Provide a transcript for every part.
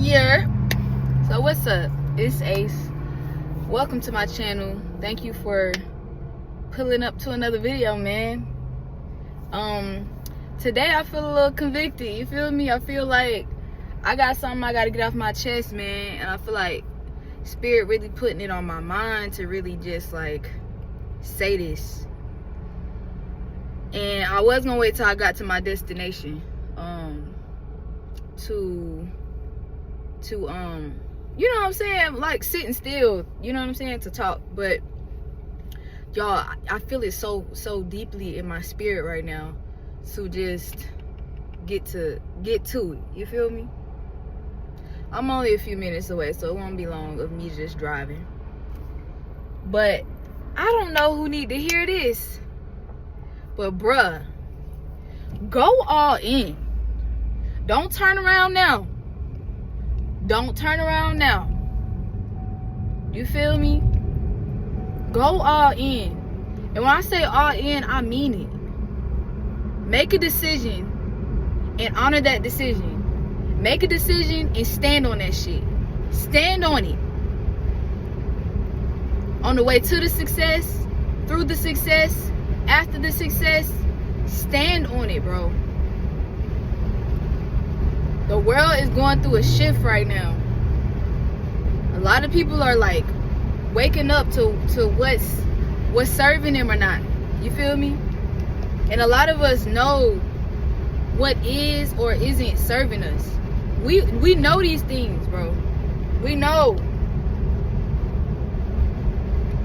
Yeah. So what's up? It's Ace. Welcome to my channel. Thank you for pulling up to another video, man. Today I feel a little convicted. You feel me? I feel like I got something I gotta get off my chest, man. And I feel like Spirit really putting it on my mind to really just like say this. And I was gonna wait till I got to my destination to you know what I'm saying, like sitting still, you know what I'm saying, to talk. But y'all, I feel it so deeply in my spirit right now to just get to it. You feel me? I'm only a few minutes away, so it won't be long of me just driving. But I don't know who need to hear this, but bruh, go all in. Don't turn around now. Don't turn around now. You feel me? Go all in. And when I say all in, I mean it. Make a decision and honor that decision. Make a decision and stand on that shit. Stand on it. On the way to the success, through the success, after the success, stand on it, bro. The world is going through a shift right now. A lot of people are like waking up to what's serving them or not. You feel me? And a lot of us know what is or isn't serving us. We know these things, bro. We know.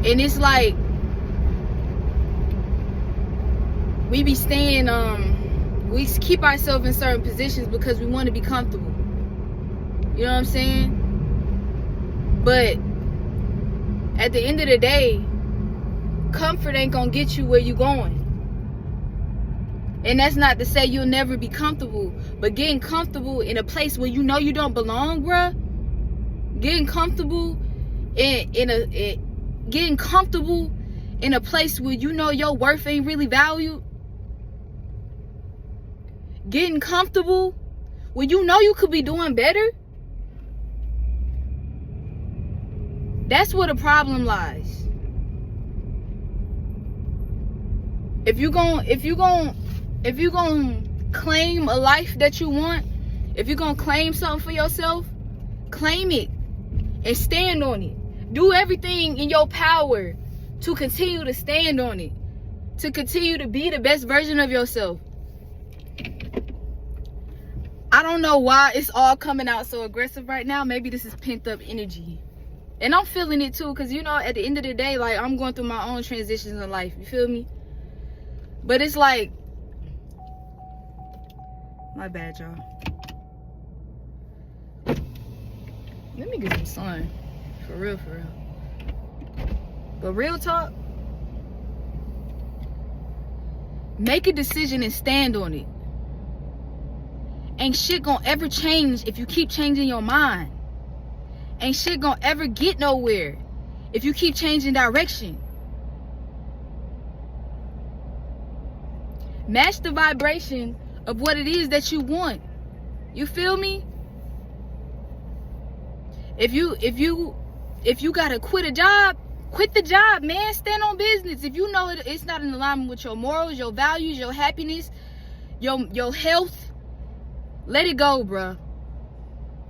And it's like we be staying we keep ourselves in certain positions because we want to be comfortable. You know what I'm saying? But at the end of the day, comfort ain't gonna get you where you going. And that's not to say you'll never be comfortable, but getting comfortable in a place where you know you don't belong, bruh. Getting comfortable getting comfortable in a place where you know your worth ain't really valued. Getting comfortable when you know you could be doing better. That's where the problem lies. If you gon' claim a life that you want, if you're gonna claim something for yourself, claim it and stand on it. Do everything in your power to continue to stand on it, to continue to be the best version of yourself. I don't know why it's all coming out so aggressive right now. Maybe this is pent up energy. And I'm feeling it too, because you know, at the end of the day, like, I'm going through my own transitions in life. You feel me? But it's like, my bad, y'all. Let me get some sun. For real. But real talk, make a decision and stand on it. Ain't shit gonna ever change if you keep changing your mind. Ain't shit gonna ever get nowhere if you keep changing direction. Match the vibration of what it is that you want. You feel me? If you gotta quit a job, quit the job, man. Stand on business. If you know it's not in alignment with your morals, your values, your happiness, your health, let it go, bruh.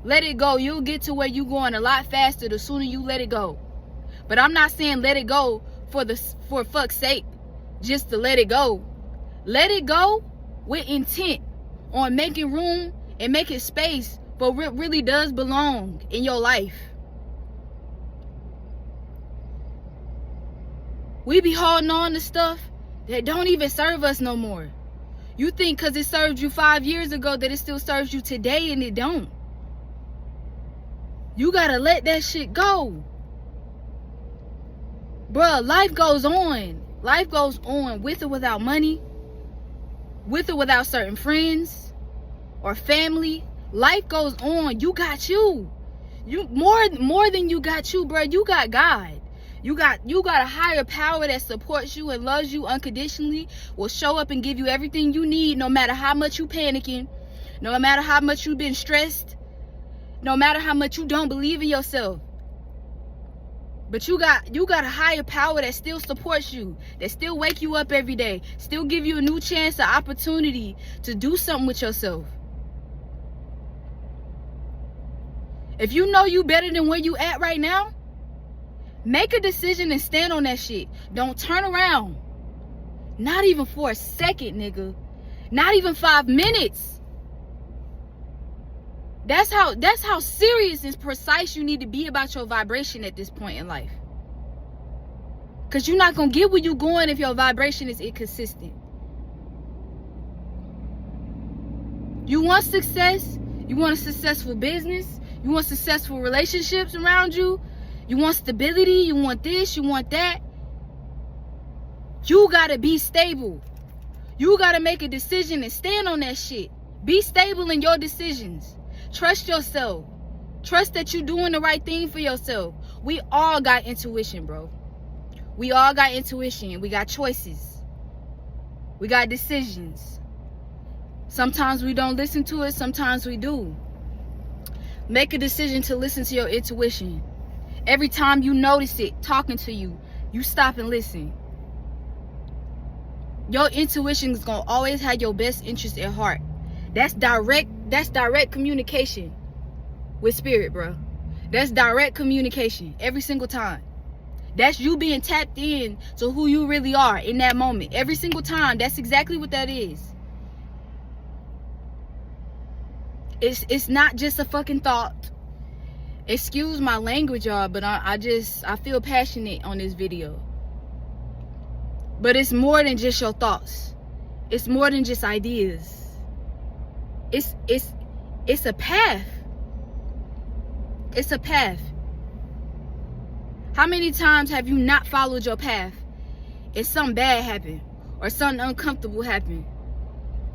Let it go. You'll get to where you going a lot faster the sooner you let it go. But I'm not saying let it go for fuck's sake, just to let it go. Let it go with intent on making room and making space for what really does belong in your life. We be holding on to stuff that don't even serve us no more. You think because it served you 5 years ago that it still serves you today, and it don't. You gotta let that shit go. Bruh, life goes on. Life goes on with or without money, with or without certain friends or family. Life goes on. You got you. You more than you got you, bruh. You got God. You got a higher power that supports you and loves you unconditionally, will show up and give you everything you need, no matter how much you panicking, no matter how much you've been stressed, No matter how much you don't believe in yourself. But you got a higher power that still supports you, that still wake you up every day, still give you a new chance, an opportunity to do something with yourself. If you know you better than where you at right now, make a decision and stand on that shit. Don't turn around. Not even for a second, nigga. Not even 5 minutes. That's how serious and precise you need to be about your vibration at this point in life. Because you're not going to get where you're going if your vibration is inconsistent. You want success? You want a successful business? You want successful relationships around you? You want stability? You want this? You want that? You got to be stable. You got to make a decision and stand on that shit. Be stable in your decisions. Trust yourself. Trust that you're doing the right thing for yourself. We all got intuition, bro. We all got intuition. We got choices. We got decisions. Sometimes we don't listen to it. Sometimes we do. Make a decision to listen to your intuition. Every time you notice it talking to you, you stop and listen. Your intuition is going to always have your best interest at heart. That's direct communication with spirit, bro. That's direct communication every single time. That's you being tapped in to who you really are in that moment. Every single time. That's exactly what that is. It's not just a fucking thought. Excuse my language, y'all, but I feel passionate on this video. But it's more than just your thoughts. It's more than just ideas. It's a path. It's a path. How many times have you not followed your path and something bad happened or something uncomfortable happened?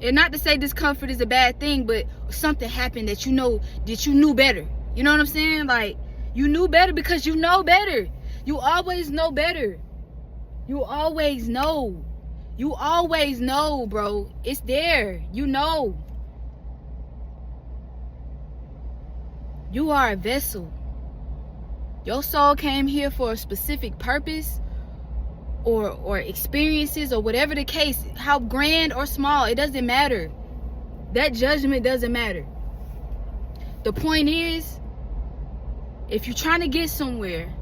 And not to say discomfort is a bad thing, but something happened that you knew better. You know what I'm saying? Like, you knew better because you know better. You always know better. You always know. You always know, bro. It's there. You know. You are a vessel. Your soul came here for a specific purpose or experiences or whatever the case. How grand or small, it doesn't matter. That judgment doesn't matter. The point is, if you're trying to get somewhere,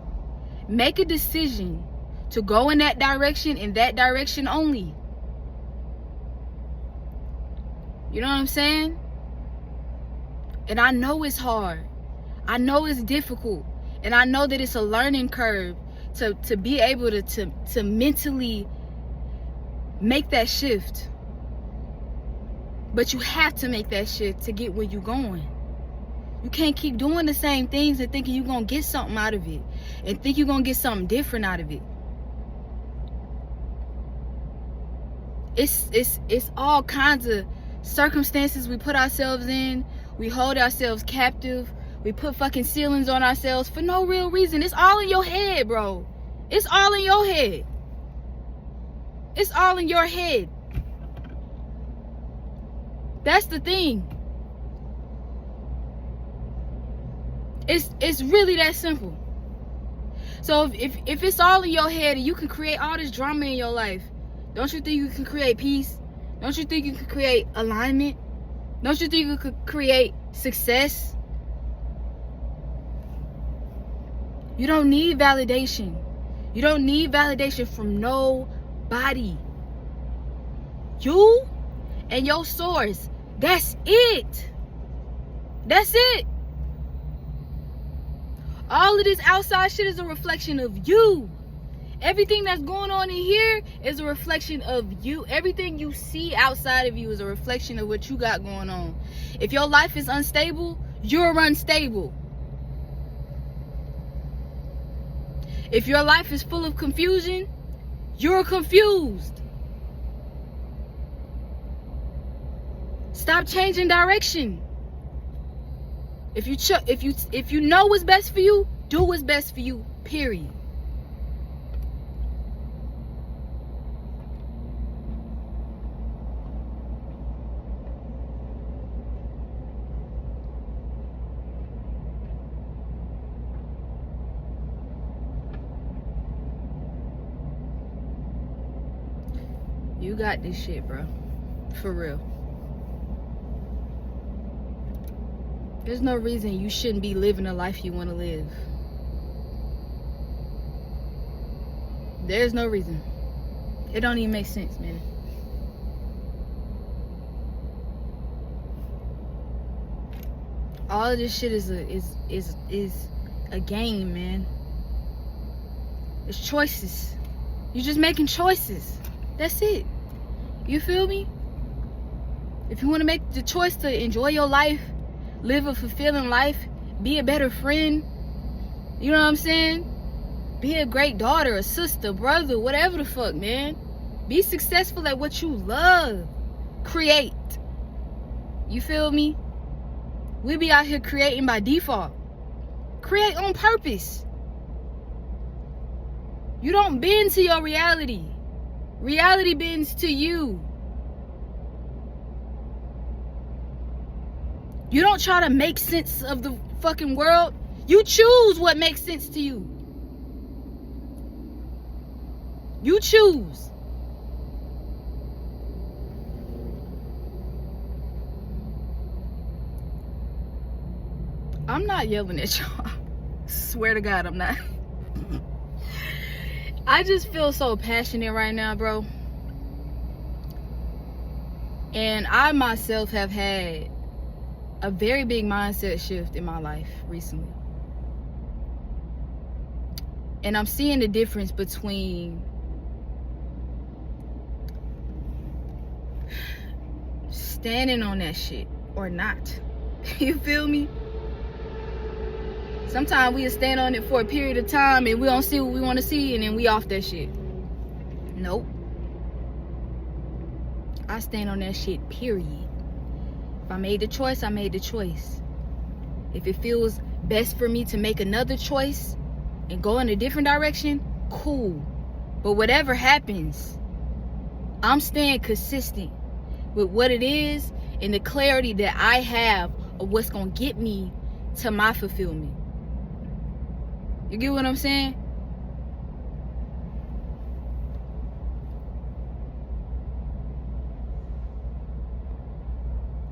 make a decision to go in that direction, in that direction only. You know what I'm saying? And I know it's hard. I know it's difficult. And I know that it's a learning curve to be able to mentally make that shift. But you have to make that shift to get where you're going. You can't keep doing the same things and thinking you're going to get something out of it. And think you're going to get something different out of it. It's all kinds of circumstances we put ourselves in. We hold ourselves captive. We put fucking ceilings on ourselves for no real reason. It's all in your head, bro. It's all in your head. It's all in your head. That's the thing. It's really that simple. So if it's all in your head and you can create all this drama in your life, don't you think you can create peace? Don't you think you can create alignment? Don't you think you could create success? You don't need validation. You don't need validation from nobody. You and your source. That's it. That's it. All of this outside shit is a reflection of you. Everything that's going on in here is a reflection of you. Everything you see outside of you is a reflection of what you got going on. If your life is unstable, you're unstable. If your life is full of confusion, you're confused. Stop changing direction. If you know what's best for you, do what's best for you, period. You got this shit, bro. For real. There's no reason you shouldn't be living the life you want to live. There's no reason. It don't even make sense, man. All of this shit is a game, man. It's choices. You're just making choices. That's it. You feel me? If you want to make the choice to enjoy your life, live a fulfilling life, be a better friend, you know what I'm saying? Be a great daughter, a sister, brother, whatever the fuck, man. Be successful at what you love. Create. You feel me? We be out here creating by default. Create on purpose. You don't bend to your reality. Reality bends to you. You don't try to make sense of the fucking world. You choose what makes sense to you. You choose. I'm not yelling at y'all. Swear to God, I'm not. I just feel so passionate right now, bro. And I myself have had a very big mindset shift in my life recently. And I'm seeing the difference between standing on that shit or not. You feel me? Sometimes we'll stand on it for a period of time and we don't see what we want to see, and then we off that shit. Nope. I stand on that shit, period. If I made the choice, I made the choice. If it feels best for me to make another choice and go in a different direction, cool. But whatever happens, I'm staying consistent with what it is and the clarity that I have of what's going to get me to my fulfillment. You get what I'm saying?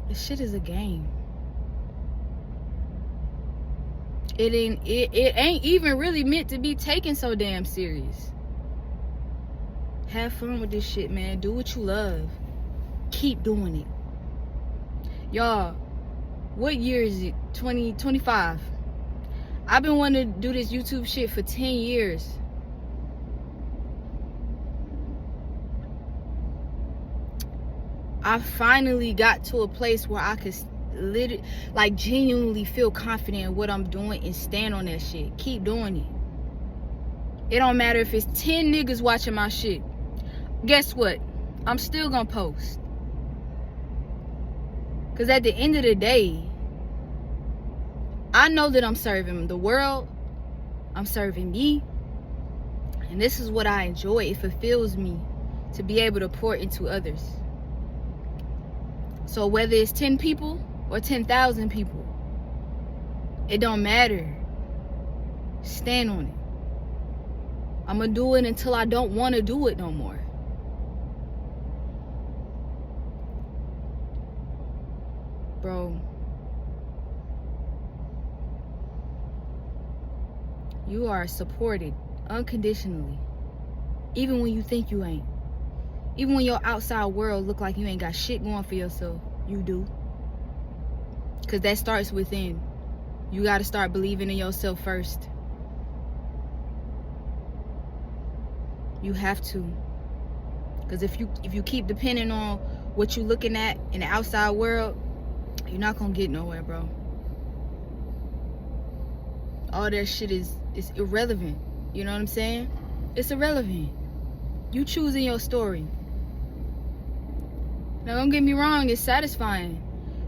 This shit is a game. It ain't even really meant to be taken so damn serious. Have fun with this shit, man. Do what you love. Keep doing it. Y'all, what year is it? 2025. I've been wanting to do this YouTube shit for 10 years. I finally got to a place where I could genuinely feel confident in what I'm doing and stand on that shit. Keep doing it. It don't matter if it's 10 niggas watching my shit. Guess what? I'm still gonna post. Because at the end of the day, I know that I'm serving the world. I'm serving me. And this is what I enjoy. It fulfills me to be able to pour into others. So whether it's 10 people or 10,000 people, it don't matter. Stand on it. I'm going to do it until I don't want to do it no more. Bro. You are supported unconditionally. Even when you think you ain't. Even when your outside world look like you ain't got shit going for yourself, you do. Because that starts within. You got to start believing in yourself first. You have to. Because if you keep depending on what you're looking at in the outside world, you're not going to get nowhere, bro. All that shit is irrelevant. You know what I'm saying? It's irrelevant. You choosing your story. Now don't get me wrong, it's satisfying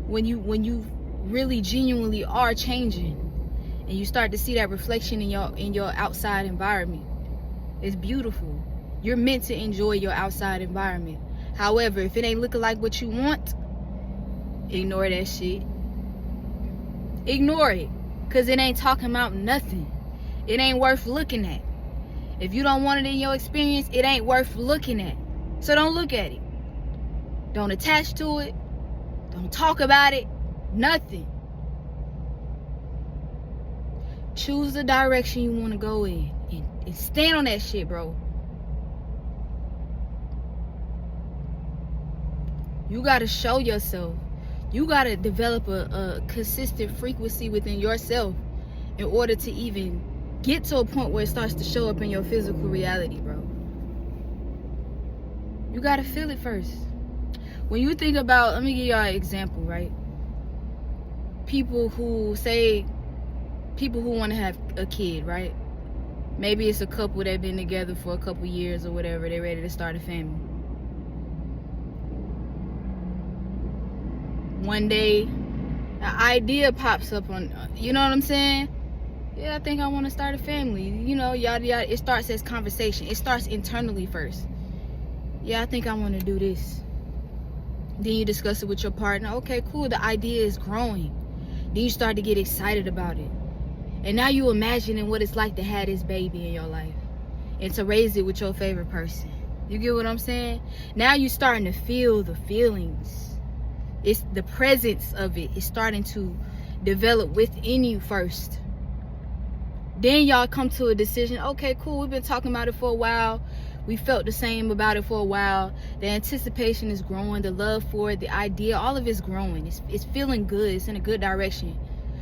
when you really genuinely are changing and you start to see that reflection in your outside environment. It's beautiful. You're meant to enjoy your outside environment. However, if it ain't looking like what you want, ignore that shit. Ignore it. Because it ain't talking about nothing. It ain't worth looking at. If you don't want it in your experience, it ain't worth looking at. So don't look at it. Don't attach to it. Don't talk about it. Nothing. Choose the direction you want to go in and stand on that shit, bro. You got to show yourself. You got to develop a consistent frequency within yourself in order to even get to a point where it starts to show up in your physical reality, bro. You got to feel it first. When you think about, let me give y'all an example, right? People who want to have a kid, right? Maybe it's a couple that been together for a couple years or whatever. They're ready to start a family. One day, an idea pops up on, you know what I'm saying? Yeah, I think I want to start a family. You know, yada yada. It starts as conversation. It starts internally first. Yeah, I think I want to do this. Then you discuss it with your partner. Okay, cool. The idea is growing. Then you start to get excited about it. And now you imagining what it's like to have this baby in your life and to raise it with your favorite person. You get what I'm saying? Now you're starting to feel the feelings. It's the presence of it is starting to develop within you first. Then y'all come to a decision. Okay, cool. We've been talking about it for a while. We felt the same about it for a while. The anticipation is growing. The love for it, the idea, all of it's growing. It's feeling good. It's in a good direction.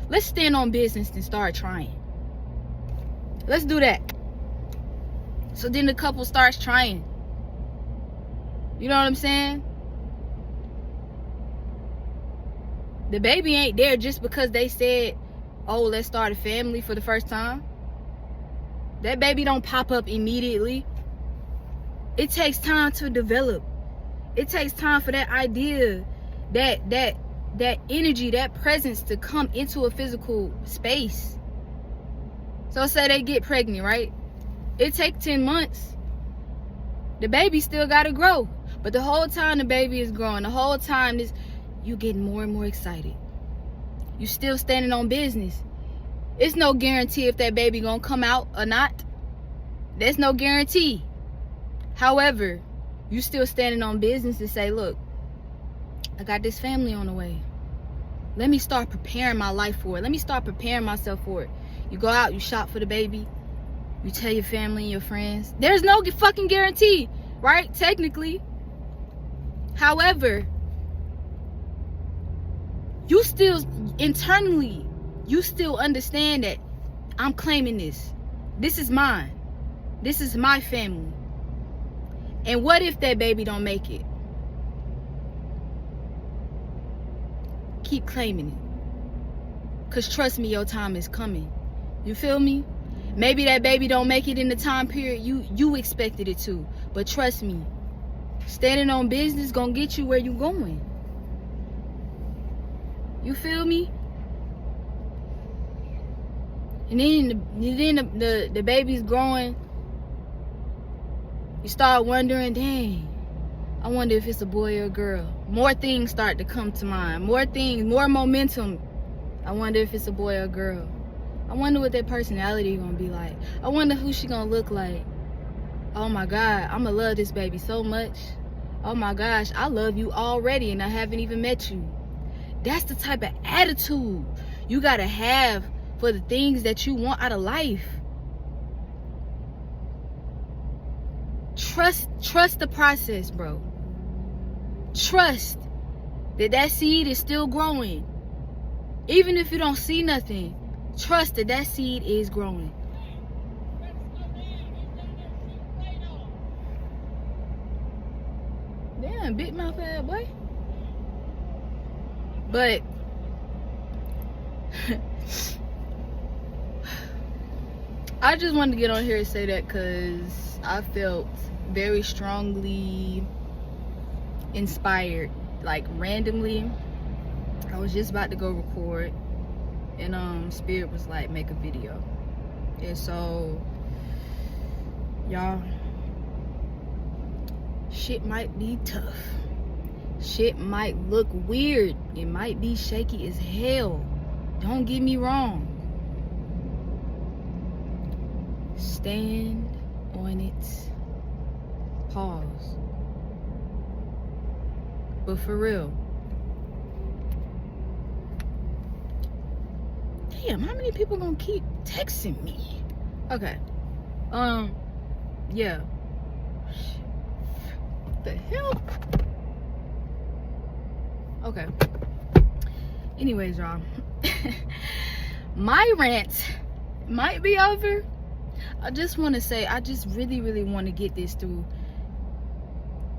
Let's stand on business and start trying. Let's do that. So then the couple starts trying. You know what I'm saying? The baby ain't there just because they said, oh, let's start a family for the first time. That baby don't pop up immediately. It takes time to develop. It takes time for that idea, that energy, that presence to come into a physical space. So say they get pregnant, right? It takes 10 months. The baby still got to grow. But the whole time the baby is growing, the whole time you getting more and more excited. You still standing on business. It's no guarantee if that baby gonna come out or not. There's no guarantee. However, you still standing on business to say, look, I got this family on the way. Let me start preparing my life for it. Let me start preparing myself for it. You go out, you shop for the baby. You tell your family and your friends. There's no fucking guarantee, right? Technically. However, you still internally, you still understand that I'm claiming this. This is mine. This is my family. And what if that baby don't make it? Keep claiming it. Because trust me, your time is coming. You feel me? Maybe that baby don't make it in the time period you expected it to. But trust me, standing on business gonna get you where you going. You feel me? And then the baby's growing. You start wondering, dang, I wonder if it's a boy or a girl. More things start to come to mind. More things, more momentum. I wonder if it's a boy or a girl. I wonder what their personality gonna be like. I wonder who she gonna look like. Oh my God, I'ma love this baby so much. Oh my gosh, I love you already and I haven't even met you. That's the type of attitude you gotta have for the things that you want out of life. Trust the process, bro. Trust that seed is still growing. Even if you don't see nothing, trust that seed is growing. Damn, big mouth ass boy. But I just wanted to get on here and say that because I felt very strongly inspired. Like randomly, I was just about to go record and Spirit was like, make a video. And so y'all, shit might be tough. Shit might look weird. It might be shaky as hell. Don't get me wrong. Stand on it. Pause. But for real. Damn, how many people gonna keep texting me? Okay. Yeah. What the hell? Okay. Anyways, y'all. My rant might be over. I just want to say, I just really want to get this through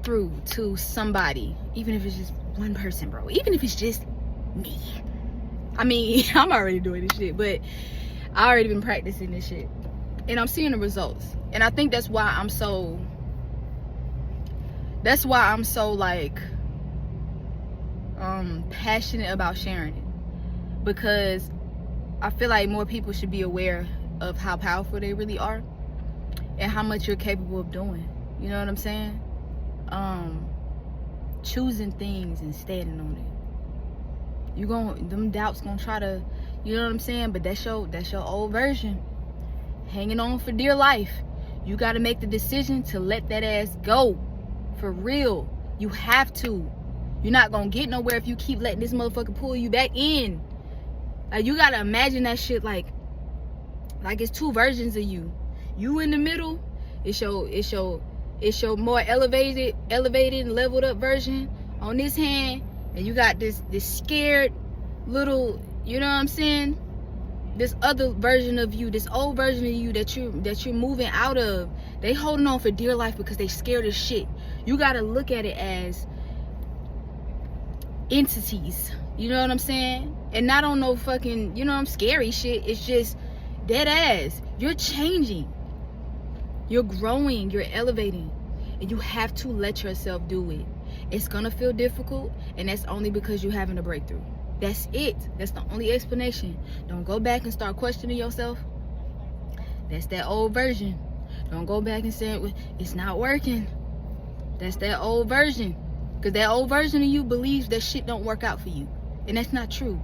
to somebody, even if it's just one person, bro. Even if it's just me. I mean, I'm already doing this shit, but I already been practicing this shit, and I'm seeing the results. And I think that's why I'm so like passionate about sharing it, because I feel like more people should be aware of how powerful they really are and how much you're capable of doing. You know what I'm saying? Choosing things and standing on it. Them doubts gonna try to, you know what I'm saying? But that's your old version, hanging on for dear life. You got to make the decision to let that ass go, for real. You have to. You're not gonna get nowhere if you keep letting this motherfucker pull you back in. Like, you gotta imagine that shit like it's two versions of you. You in the middle, it's your more elevated and leveled up version on this hand, and you got this scared little, you know what I'm saying, this other version of you, this old version of you that you're moving out of. They holding on for dear life because they scared as shit. You gotta look at it as entities, you know what I'm saying? And not on no fucking, you know, scary shit. It's just dead ass. You're changing, you're growing, you're elevating, and you have to let yourself do it. It's gonna feel difficult, and that's only because you're having a breakthrough. That's it. That's the only explanation. Don't go back and start questioning yourself. That's that old version. Don't go back and say it's not working. That's that old version. Because that old version of you believes that shit don't work out for you. And that's not true.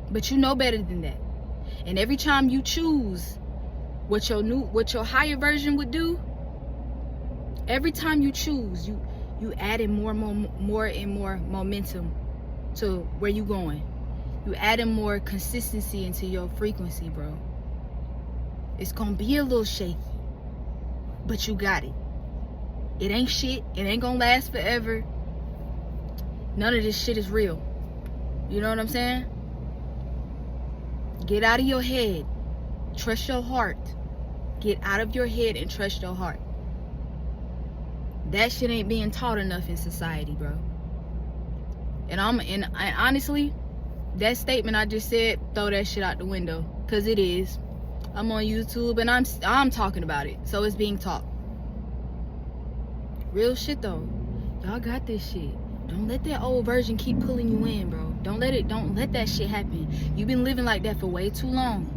But you know better than that. And every time you choose what your higher version would do, every time you choose, you add in more and more momentum to where you going. You adding more consistency into your frequency, bro. It's gonna be a little shaky, but you got it. It ain't shit. It ain't gonna last forever. None of this shit is real. You know what I'm saying? Get out of your head. Trust your heart. Get out of your head and trust your heart. That shit ain't being taught enough in society, bro. And I honestly, that statement I just said, throw that shit out the window, cause it is. I'm on YouTube and I'm talking about it, so it's being taught. Real shit though. Y'all got this shit. Don't let that old version keep pulling you in, bro. Don't let that shit happen. You've been living like that for way too long.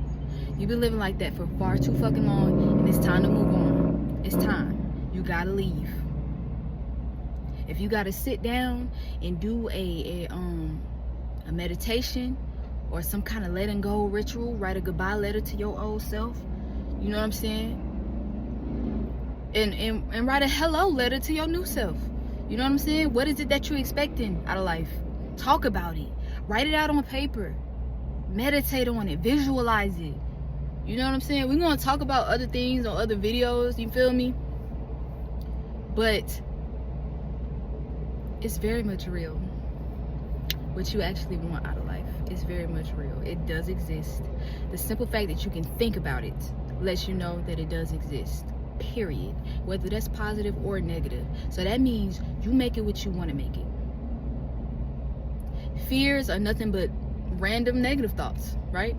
You've been living like that for far too fucking long, and it's time to move on. It's time. You gotta leave. If you gotta sit down and do a meditation or some kind of letting go ritual, write a goodbye letter to your old self, you know what I'm saying? And write a hello letter to your new self. You know what I'm saying? What is it that you're expecting out of life? Talk about it. Write it out on paper. Meditate on it. Visualize it. You know what I'm saying? We're going to talk about other things on other videos. You feel me? But it's very much real. What you actually want out of life is very much real. It does exist. The simple fact that you can think about it lets you know that it does exist. Period. Whether that's positive or negative. So that means you make it what you want to make it. Fears are nothing but random negative thoughts, right?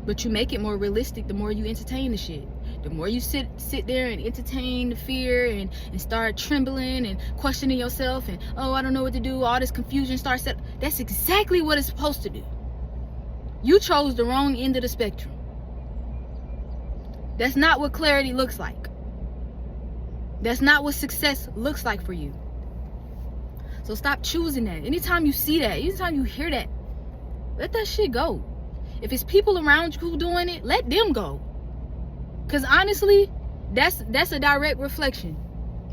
But you make it more realistic the more you entertain the shit. The more you sit there and entertain the fear and start trembling and questioning yourself and, oh, I don't know what to do, all this confusion starts. That's exactly what it's supposed to do. You chose the wrong end of the spectrum. That's not what clarity looks like. That's not what success looks like for you. So stop choosing that. Anytime you see that, anytime you hear that, let that shit go. If it's people around you who doing it, let them go. Because honestly, that's a direct reflection.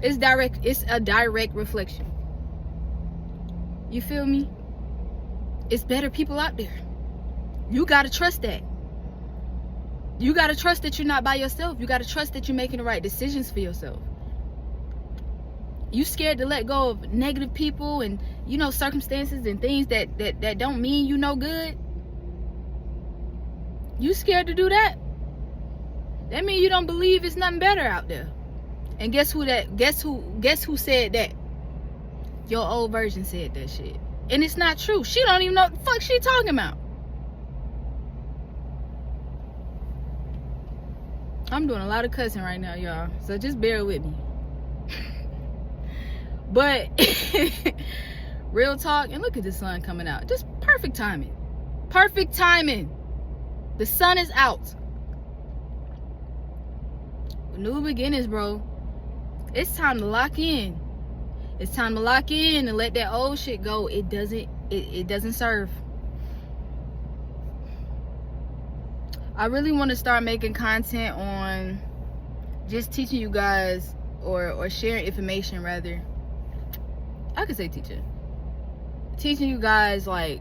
It's a direct reflection. You feel me? It's better people out there. You gotta trust that. You gotta trust that you're not by yourself. You gotta trust that you're making the right decisions for yourself. You scared to let go of negative people and, you know, circumstances and things that don't mean you no good. You scared to do that? That means you don't believe it's nothing better out there. And guess who said that? Your old version said that shit. And it's not true. She don't even know what the fuck she talking about. I'm doing a lot of cussing right now, y'all. So just bear with me. But real talk, and look at the sun coming out. Just perfect timing. Perfect timing. The sun is out. New beginnings, bro. It's time to lock in. It's time to lock in and let that old shit go. It doesn't serve. I really want to start making content on just teaching you guys or sharing information, rather. I could say teaching you guys, like,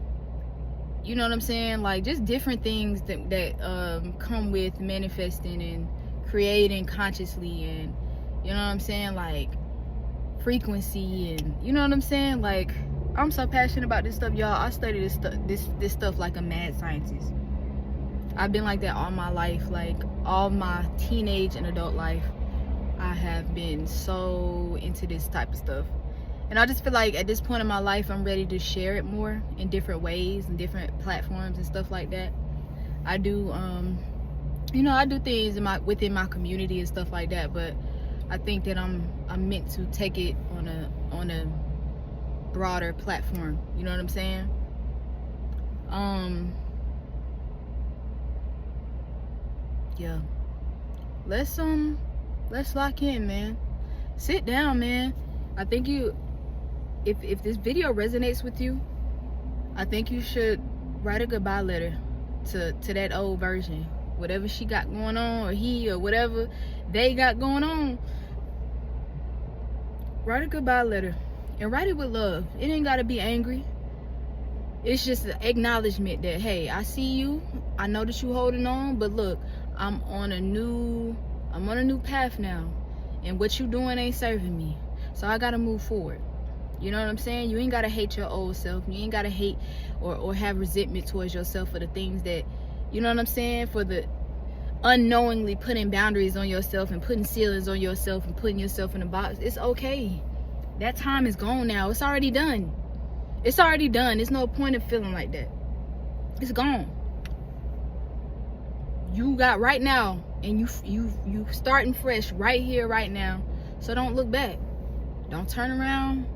you know what I'm saying, like just different things that come with manifesting and creating consciously, and you know what I'm saying, like frequency, and you know what I'm saying. Like, I'm so passionate about this stuff, y'all. I study this stuff like a mad scientist. I've been like that all my life, like all my teenage and adult life. I have been so into this type of stuff. And I just feel like at this point in my life, I'm ready to share it more in different ways and different platforms and stuff like that. I do, you know, I do things within my community and stuff like that. But I think that I'm meant to take it on a broader platform. You know what I'm saying? Yeah. Let's lock in, man. Sit down, man. I think if this video resonates with you, I think you should write a goodbye letter to that old version. Whatever she got going on, or he, or whatever they got going on. Write a goodbye letter. And write it with love. It ain't gotta be angry. It's just an acknowledgement that, hey, I see you. I know that you holding on, but look, I'm on a new path now. And what you doing ain't serving me. So I gotta move forward. You know what I'm saying? You ain't gotta hate your old self. You ain't gotta hate or have resentment towards yourself for the things that, you know what I'm saying, for the unknowingly putting boundaries on yourself and putting ceilings on yourself and putting yourself in a box. It's okay. That time is gone now. It's already done. It's already done. There's no point of feeling like that. It's gone. You got right now, and you starting fresh right here, right now. So don't look back. Don't turn around.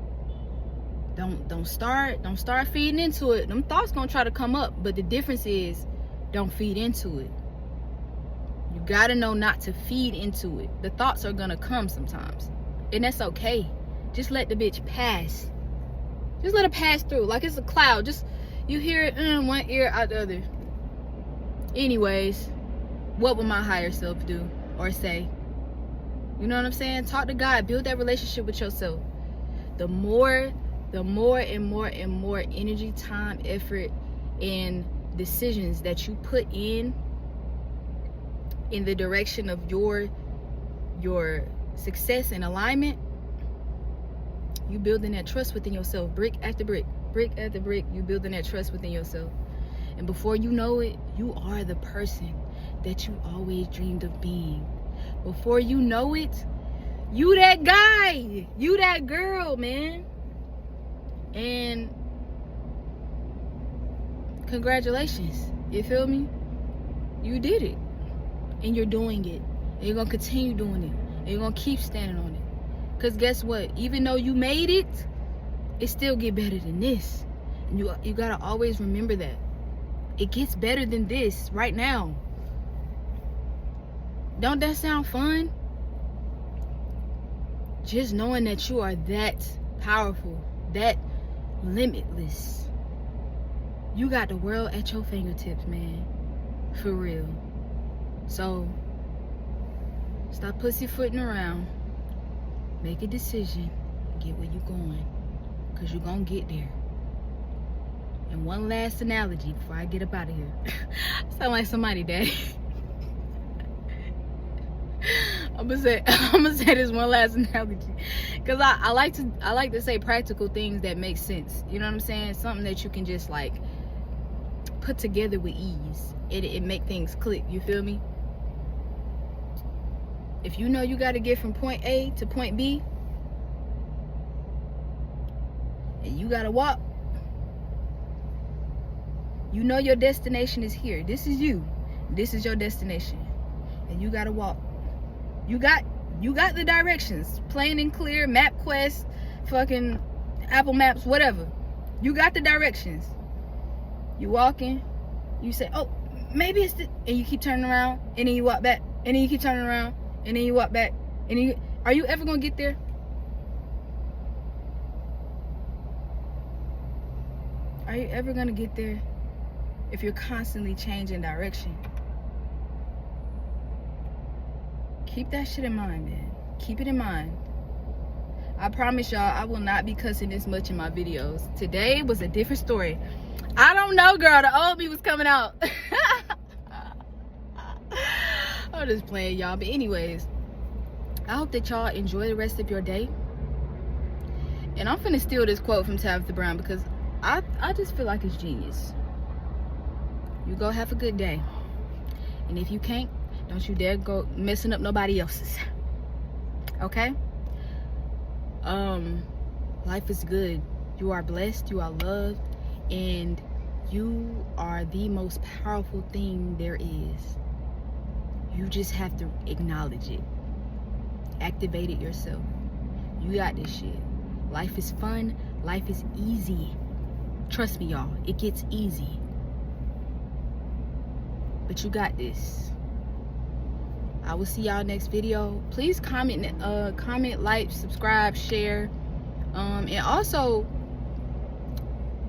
Don't start feeding into it. Them thoughts gonna try to come up, but the difference is, don't feed into it. You gotta know not to feed into it. The thoughts are gonna come sometimes, and that's okay. Just let the bitch pass. Just let it pass through like it's a cloud. Just, you hear it in one ear, out the other. Anyways, what would my higher self do or say? You know what I'm saying? Talk to God. Build that relationship with yourself. The more and more energy, time, effort, and decisions that you put in the direction of your success and alignment, you building that trust within yourself, brick after brick after brick. You building that trust within yourself, and before you know it, you are the person that you always dreamed of being. Before you know it, you that guy, you that girl, man. And congratulations, you feel me? You did it, and you're doing it, and you're gonna continue doing it, and you're gonna keep standing on it. Because guess what? Even though you made it, it still get better than this. And you gotta always remember that. It gets better than this right now. Don't that sound fun? Just knowing that you are that powerful, that limitless. You got the world at your fingertips, man. For real. So, stop pussyfooting around. Make a decision. Get where you going. Because you're going to get there. And one last analogy before I get up out of here. I sound like somebody, Daddy. I'm gonna say this one last analogy, because I like to say practical things that make sense. You know what I'm saying? Something that you can just like put together with ease. It make things click. You feel me? If you know you got to get from point A to point B, and you gotta walk, you know your destination is here. This is you. This is your destination, and you gotta walk. You got the directions, plain and clear. MapQuest, fucking Apple Maps, whatever. You got the directions. You walking. You say, oh, maybe it's the, and you keep turning around, and then you walk back, and then you keep turning around, and then you walk back, and then are you ever gonna get there? Are you ever gonna get there if you're constantly changing direction? Keep that shit in mind, man. Keep it in mind. I promise y'all, I will not be cussing this much in my videos. Today was a different story. I don't know, girl. The old me was coming out. I'm just playing, y'all. But anyways, I hope that y'all enjoy the rest of your day. And I'm finna steal this quote from Tabitha Brown because I just feel like it's genius. You go have a good day. And if you can't, don't you dare go messing up nobody else's. Okay? Life is good. You are blessed. You are loved. And you are the most powerful thing there is. You just have to acknowledge it. Activate it yourself. You got this shit. Life is fun. Life is easy. Trust me, y'all. It gets easy. But you got this. I will see y'all next video. Please comment, like, subscribe, share, and also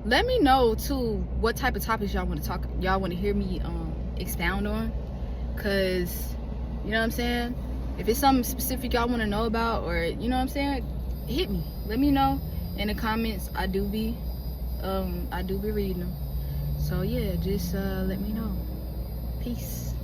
let me know too what type of topics y'all want to hear me expound on, cause you know what I'm saying. If it's something specific y'all want to know about, or you know what I'm saying, hit me. Let me know in the comments. I do be reading them. So yeah, just let me know. Peace.